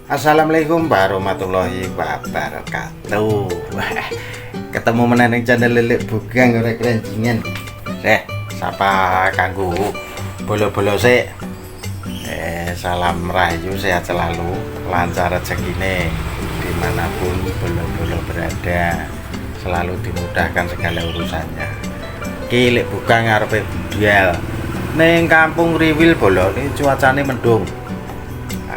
Assalamualaikum warahmatullahi wabarakatuh. Wah, ketemu meneh channel Lilik Bugang ora kerenjingan. Sapa kanggo bolo-bolo sik. Salam rahayu, sehat selalu, lancar rezekine dimanapun bolo-bolo berada, selalu dimudahkan segala urusannya. Ki Lilik Bugang arepe budal ning Kampung Riwil bolo ini cuacane mendung.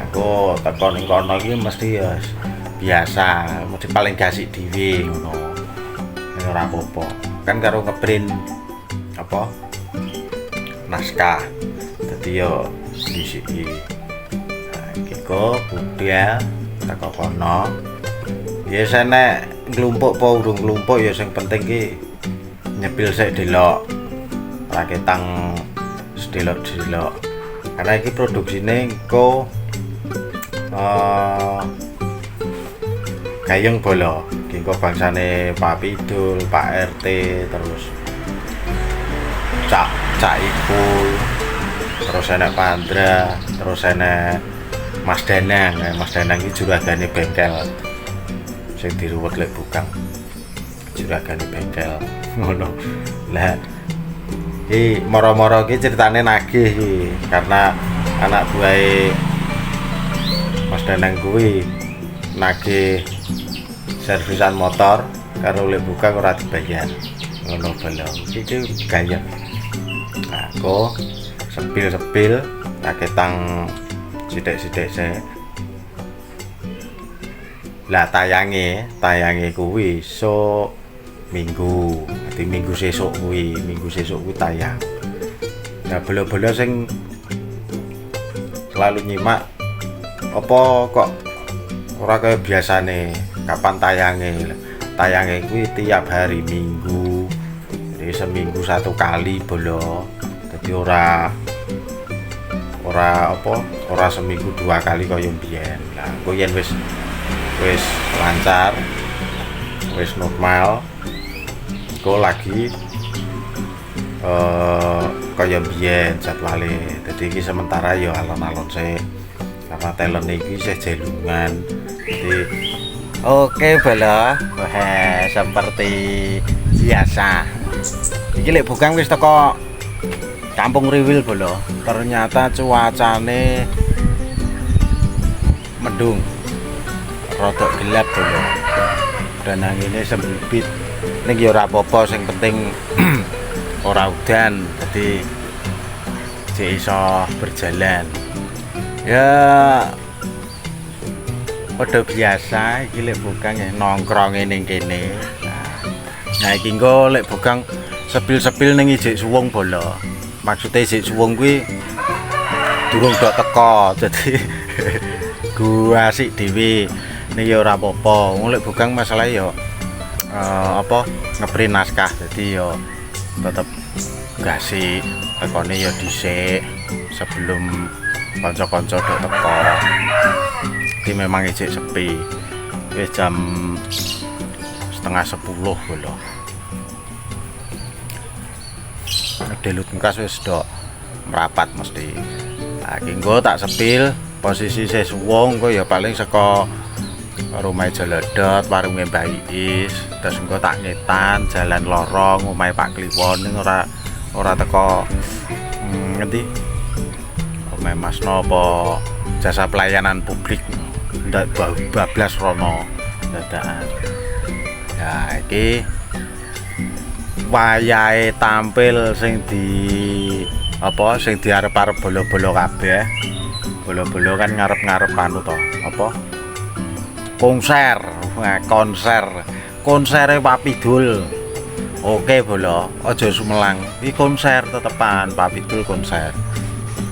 Aku teko ning kono iki mesti ya biasa, mesti paling gasik dhewe ngono. Ora apa-apa. Kan karo ngeprint apa? Naskah. Dadi yo disiki. Nah, iki kok budal teko kono. Ya nek nglumpuk apa urung nglumpuk ya sing penting ki nyepil sik delok. Ora ketang sedelok-delok. Karena iki produksine engko Gayeng bolo, kingko bangsane Pak Pidul, Pak RT, terus Cak Ipul, terus enek Pandra, terus enek Mas Danang. Mas Danang iki juragane bengkel sing diruwet Lek Bugang, juragane bengkel ngono. Lah iki moro-moro iki ceritane nagih iki karena anak buahe Mas Danang kuwi nagih servisan motor karo Lek Bugang ora dibayar. Ngono belum. Iki gayeng. Aku sepil-sepil tak ketang sithik-sithik sik. Lah tayange kuwi sok Minggu. Dadi Minggu sesuk kuwi tayang. Nah, belo-belo sing selalu nyimak apa kok ora kaya biasane kapan tayange kuwi tiap hari Minggu, jadi seminggu satu kali bolo, jadi ora seminggu dua kali kaya mbiyen. Lah engko yen wis lancar, wis normal, engko lagi kaya mbiyen jadwale. Dadi iki sementara ya alon-alon sik karena talent ini saya jelungan. Jadi oke bala, seperti biasa. Iki Lek Bugang wis teko Kampung Riwil bala. Ternyata cuacane mendung, rodok gelap bala. Dan angine sembibit. Ning ya ora apa-apa, sing penting ora udan. Jadi iso berjalan. Ya padha biasa iki Lek Bugang ya nongkrong ning kene. Nah iki engko Lek Bugang sepil-sepil ning ijik suwung bolo. Maksude ijik suwung kuwi durung dok teko. Dadi gua asik dhewe. Ning ya ora apa-apa. Wong Lek Bugang masalah ya ngeprint naskah. Dadi ya tetep gasik. Tekone ya dhisik sebelum kanca-kanca dok teko. Iki memang ijik sepi. Wis jam 9:30 lho. Delut engkas wis dok merapat mesti. Nah, iki engko tak sepil posisi sesuwung engko ya paling saka Rumah Jeledot, warunge Mbah Iis, terus engko tak ngetan jalan lorong omahe Pak Kliwon ning ora teko ngendi? Mas Nopo jasa pelayanan publik ndak bablas rono dadakan. Ya iki wayahe tampil sing diarep-arep bolo-bolo kabeh. Bolo-bolo kan ngarep-ngarep anu to, apa? Konsere Pak Pidul. Oke bolo, aja sumelang. Iki konser tetepan Pak Pidul konser.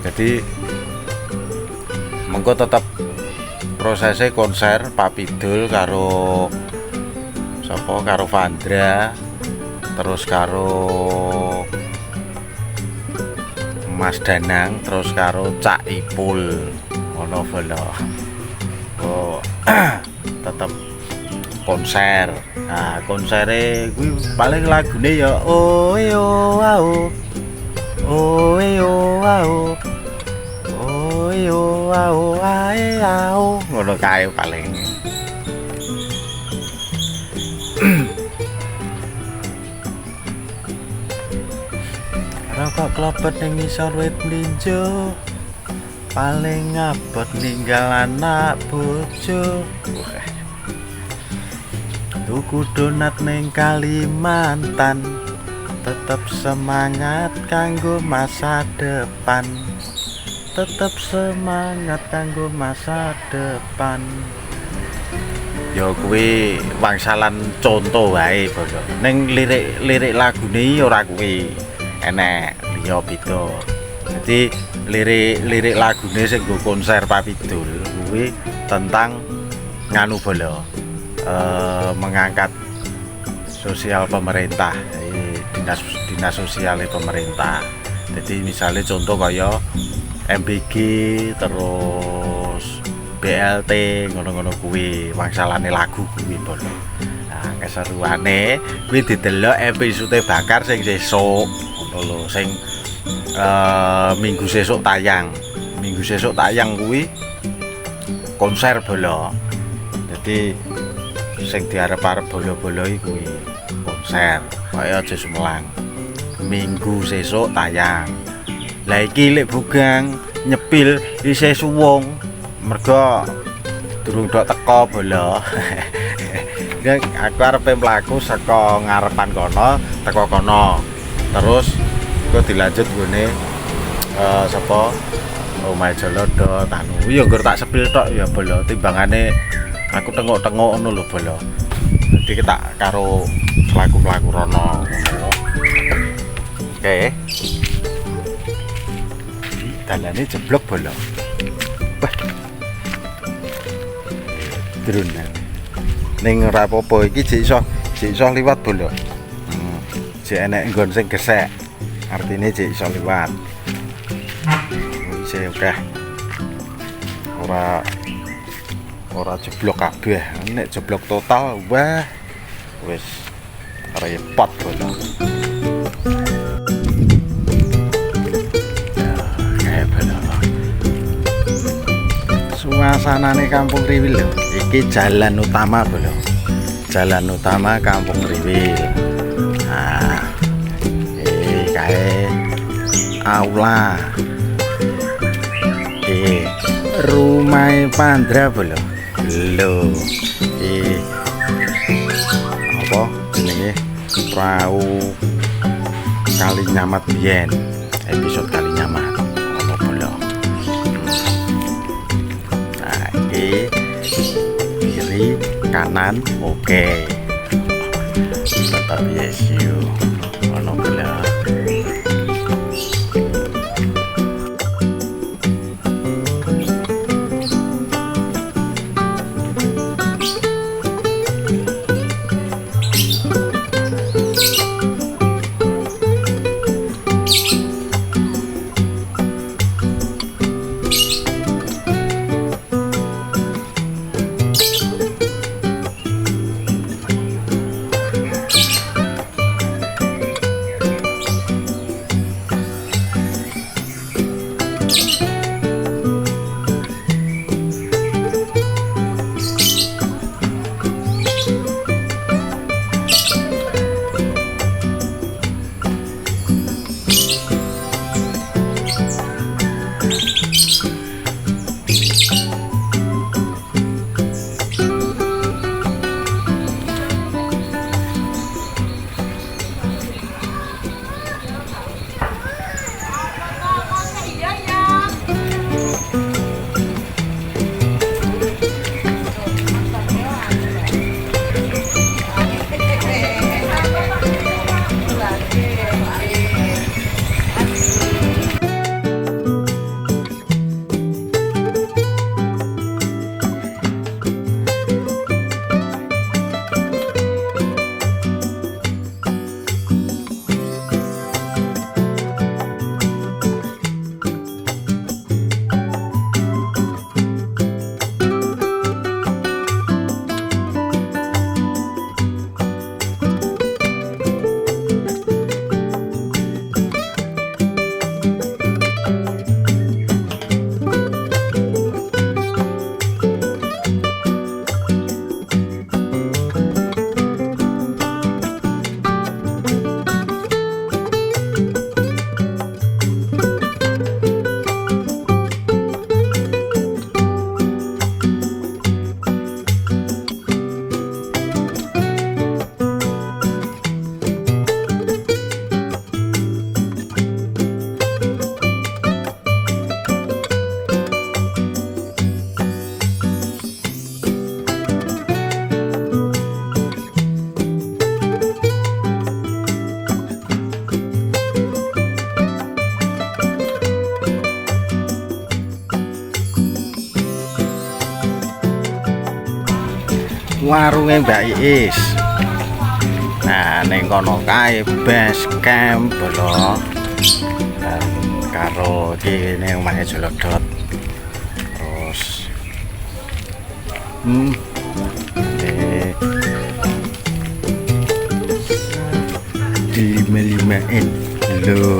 Jadi mengko tetap prosesnya konser Pak Pidul karo sapa karo Vandra, terus karo Mas Danang, terus karo Cak Ipul ngono bolo. Oh tetap konser. Nah konsere kuwi paling lagune ya oh yo wow oh yo wow oh yo wow ae ngono kae paling. Rokok klopet ning ngisor wit mlinjo, paling ngabot ninggal anak bojo. Tuku donat ning Kalimantan, tetep semangat kanggo masa depan. Tetep semangat kanggo masa depan. Ya kuwi wangsalan contoh wae bodo. Ning lirik lagune ora kuwi. Enek liya beda. Jadi lirik lagune sing nggo konser Papidul kuwi tentang nganu bolo. Mengangkat sosial pemerintah, dinas sosial pemerintah. Jadi misalnya contoh kaya MBG terus BLT ngono-ngono kuwi wangsalane lagu kuwi bolo. Nah, keseruane kuwi didelok episode bakar sing sesuk ngono lho, sing minggu sesuk tayang. Minggu sesuk tayang kuwi konser bolo. Jadi sing diarep-arep bolo-bolo kuwi konser kaya aja Sumelang. Minggu sesuk tayang. Lah iki lek bugang nyepil isih suwung mergo durung dok teko bolo. Aku arepe mlaku saka ngarepan kono teko kono. Terus kok dilanjut gone sapa omahe Jolodo tanu. Ya nggur tak sepil tok ya bolo timbangane aku tengok-tengok ngono lho bolo. Dadi tak karo pelaku-pelaku rono. Oke. Dalane jeblok bolo. Wah. Drunan. Ning ora apa-apa iki jek iso liwat bolo. Jek enek nggon sing gesek. Artine jek iso liwat. Wis oke. Ora jeblok kabeh. Nek jeblok total wah wis repot bolo. Suasanane Kampung Riwil lho. Iki jalan utama bolo. Jalan utama Kampung Riwil. Nah, iki kae aula. Rumah Pandra bolo. Lho. Apa jenenge? Perahu Kalinyamat biyen. Episode Kalinyamat. Apa bolo? Kiri kanan oke. Tetap yes you ono bela. warunge Mbak Iis. Nah, ning kono kae base camp lho. Karo iki ning omahe Jolodot. Terus dilima-limain lho.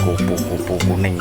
Kupu-kupu kuning.